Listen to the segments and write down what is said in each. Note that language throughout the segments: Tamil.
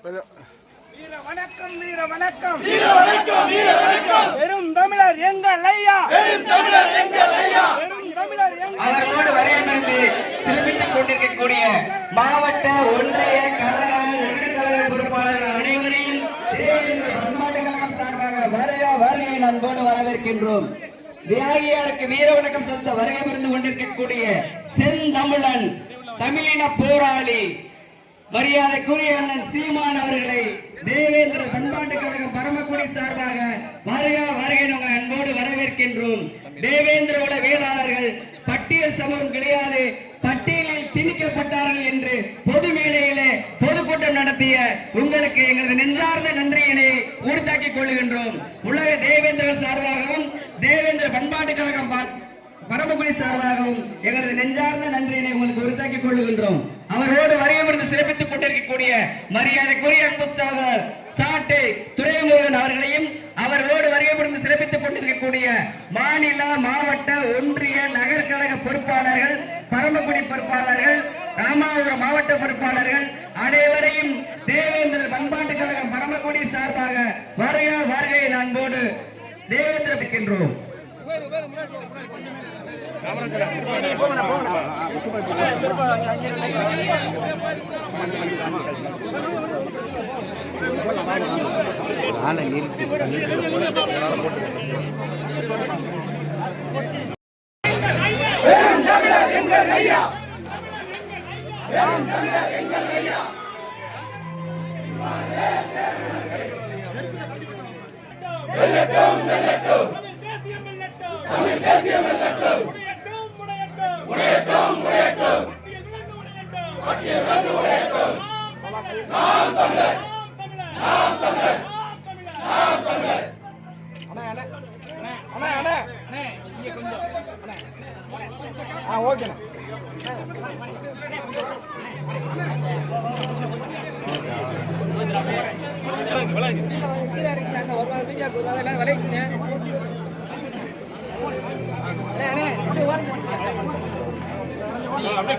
வீர வணக்கம் வீர வணக்கம் வீர வணக்கம் வீர வணக்கம். பெரும் தமிழர் எங்கள் ஐயா, பெரும் தமிழர் எங்கள் ஐயா, பெரும் தமிழர் எங்கள். அவர்களோடு வரையமர்ந்து சிறப்பித்துக் கொண்டிருக்கக்கூடிய மாவட்ட ஒன்றிய கழக நகர்கழக பொறுப்பாளர்கள் அனைவரையும் பண்பாட்டு கழகம் சார்பாக வருகை அன்போடு வரவேற்கின்றோம். தியாகியாருக்கு வீர வணக்கம் செலுத்த வருகை புரிந்து கொண்டிருக்கக்கூடிய செந்தமிழன் தமிழின போராளி மரியாதைக்குரிய அண்ணன் சீமான் அவர்களை தேவேந்திர பண்பாட்டு கழகம் பரமக்குடி சார்பாக வருகை உங்களை அன்போடு வரவேற்கின்றோம். தேவேந்திர உல வேளாளர்கள் பட்டியல் சமூகம் கிடையாது, பட்டியலில் திணிக்கப்பட்டார்கள் என்று பொது மேடையிலே பொதுக்கூட்டம் நடத்திய உங்களுக்கு எங்களது நெஞ்சார்ந்த நன்றியினை உறுத்தாக்கிக் கொள்கின்றோம். உலக தேவேந்திர சார்பாகவும் தேவேந்திர பண்பாட்டு கழகம் பரமக்குடி சார்பாகவும் எங்களது நெஞ்சார்ந்த நன்றியினை உங்களுக்கு உறுத்தாக்கிக் கொள்ளுகின்றோம். அவர்களோடு வருகை சிறப்பித்துக் கொண்டிருக்கக்கூடிய மரியாதைக்குரிய அன்பு சகோதரர் சாட்டை துரைமுருகன் அவர்களையும் அவர்களோடு வருகை சிறப்பித்துக் கொண்டிருக்கக்கூடிய மாநில மாவட்ட ஒன்றிய நகர்கழக பொறுப்பாளர்கள் பரமக்குடி பொறுப்பாளர்கள் ராமநாதபுரம் மாவட்ட பொறுப்பாளர்கள் அனைவரையும் தேவேந்திர பண்பாட்டு கழகம் பரமக்குடி சார்பாக வருகை அன்போடு தேவேந்திரபிக்கின்றோம்.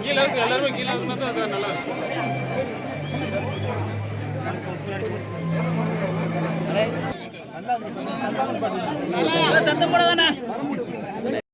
கீழே இருக்கு, எல்லாருமே கீழே இருந்தா நல்லா சத்தம் போடாதானே.